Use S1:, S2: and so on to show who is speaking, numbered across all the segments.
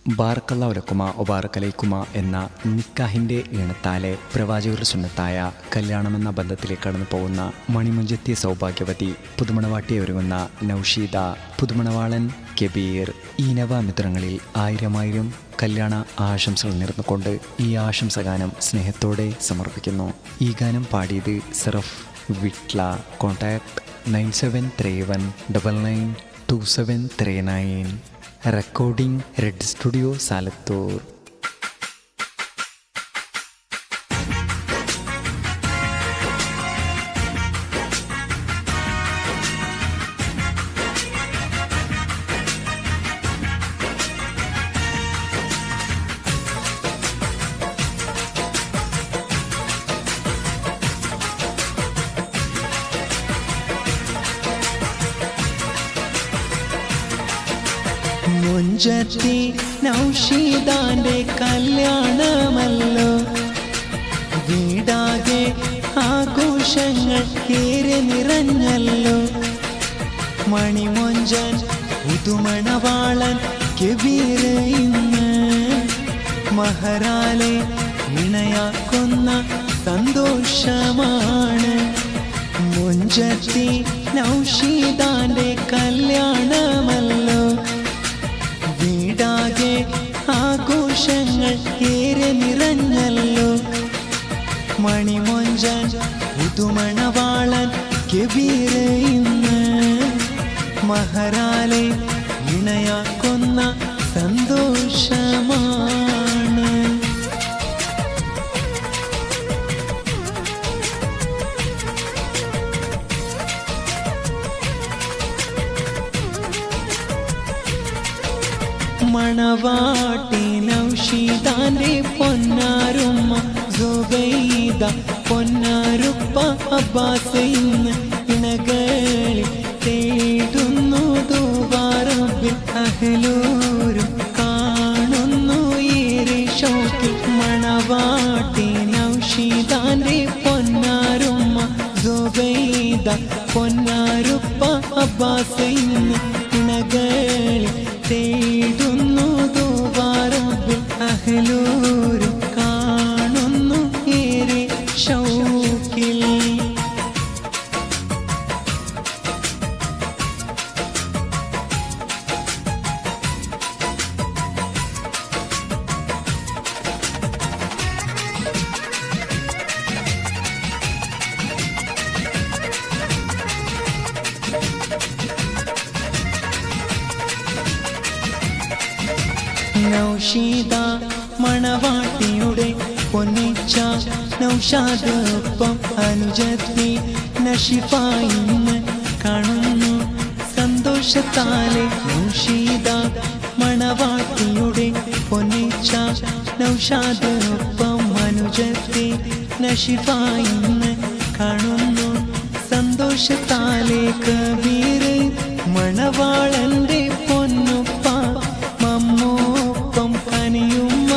S1: ബാറക്കല്ലാഹുലക്കുമ ഒബാറക്കലൈക്കുമ എന്ന നിക്കാഹിൻ്റെ ഈണത്താലെ പ്രവാചകരുടെ സുന്നത്തായ കല്യാണമെന്ന ബന്ധത്തിലേക്ക് കടന്നു പോകുന്ന മണിമുഞ്ചെത്തിയ സൗഭാഗ്യവതി പുതുമണവാട്ടിയെ ഒരുങ്ങുന്ന നൗഷീദ, പുതുമണവാളൻ കബീർ, ഈ നവമിത്രങ്ങളിൽ ആയിരം കല്യാണ ആശംസകൾ നേർന്നുകൊണ്ട് ഈ ആശംസഗാനം സ്നേഹത്തോടെ സമർപ്പിക്കുന്നു. ഈ ഗാനം പാടിയത് Saraf Vitla. Contact 9731992739. Recording Red Studio Salathur.
S2: മുഞ്ചത്തി നൗഷീദാന്റെ കല്യാണമല്ലോ, വീടാകെ ആഘോഷങ്ങൾ ഏറെ നിറഞ്ഞല്ലോ. മണിമൊഞ്ചൻ പുതുമണവാളൻ കബീർ ഇന്ന് മഹറാലെ ഇണയാക്കുന്ന സന്തോഷമാണ്. മുഞ്ചത്തി നൗഷീദാന്റെ കല്യാണമല്ലോ, വീടാകെ ആഘോഷങ്ങൾ ഏറെ നിറഞ്ഞല്ലോ. മണിമൊഞ്ചൻ പുതുമണവാളൻ കബീർ ഇന്ന് മഹറാലെ ഇണയാക്കുന്ന സന്തോഷമാണ്. മണവാട്ടി നൗഷീദാന്റെ പൊന്നാരുമ്മ സുബൈദ, പൊന്നാരുപ്പ അബ്ബാസ് ഇന്ന് ഇണകളിൽ തേടുന്നു ദുവാറബിൽ. അഹ്ലൂരും കാണുന്നു ഏറെ ഷൗക്കിൽ. മണവാട്ടി നൗഷീദാന്റെ പൊന്നാരുമ്മ സുബൈദ, പൊന്നാരുപ്പ അബ്ബാസ് ഇന്ന് ഇണകളിൽ തേടുന്നു ദുവാറബിൽ. അഹ്ലൂരും കാണുന്നു ഏറെ ഷൗക്കിൽ. നൗഷീദ മണവാട്ടിയുടെ പൊന്നിച്ച നൗഷാദ് ഒപ്പം അനുജത്തി നഷിഫ ഇന്ന് കാണുന്നു സന്തോഷത്താലെ. നൗഷീദ മണവാട്ടിയുടെ പൊന്നിച്ച നൗഷാദ് ഒപ്പം അനുജത്തി നഷിഫ ഇന്ന് കാണുന്നു സന്തോഷത്താലെ. കബീർ മണവാളന്റെ പൊന്നുപ്പ മമ്മൂപ്പം കനിയുമ്മ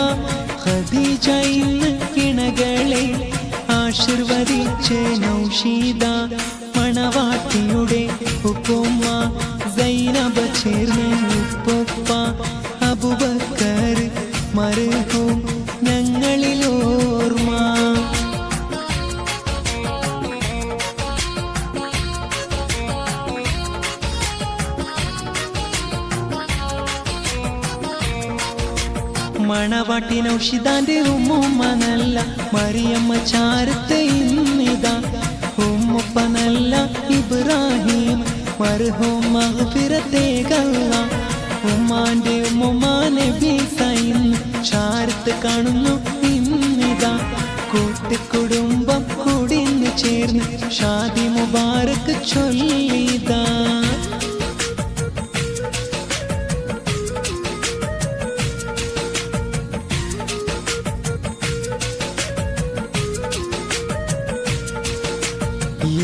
S2: ഖദീജ ഇന്ന് ഇണകളെ ആശീർവദിച്ച് നൗഷീദ മണവാട്ടിയുടെ ഉപ്പുമ്മ സൈനബ ചേർന്ന് ഉപ്പുപ്പ അബൂബക്കർ മർഹൂം ഞങ്ങളിലോർമ്മ. മണവാട്ടി നൗഷീദാന്റെ ഉമ്മുമ്മ നല്ല മറിയമ്മ ചാരത്ത് ഇന്നിതാ. ഉമ്മുപ്പ നല്ല ഇബ്രാഹിം മർഹൂം മഗ്ഫിറത്തേകല്ല. ഉമ്മാന്റെ ഉമ്മുമ്മ നബി സൈന്ന് ചാരത്ത് കാണുന്നു ഇന്നിതാ. കൂട്ടുകുടുംബം കൂടിന്ന് ചേർന്ന് ഷാദി മുബാറക് ചൊല്ലിതാ.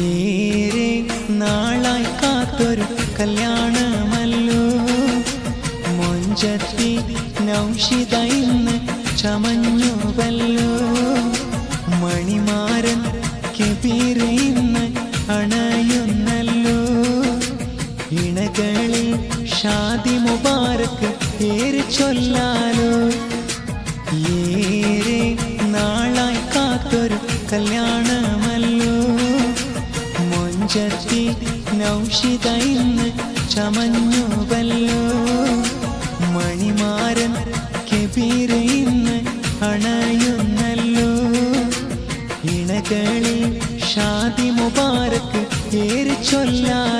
S2: ഏറെ നാളായി കാത്തൊരു കല്യാണമല്ലോ, മൊഞ്ചത്തി നൗഷീദ ഇന്ന് ചമഞ്ഞുവല്ലോ. മണിമാരൻ കബീർ ഇന്ന് അണയുന്നല്ലോ. ഇണകളിൽ ഷാദി മുബാറക് ഏറെ ചൊല്ലാലോ. ഏറെ നാളായി കാത്തൊരു കല്യാണമല്ലോ. മൊഞ്ചത്തി നൗഷിത ഇന്ന് ചമഞ്ഞുവല്ലോ. മണിമാരൻ കബീർ ഇന്ന് അണയുന്നല്ലോ. ഇണകളിൽ ഷാദി മുബാരക്ക് ഏറെ ചൊല്ലാ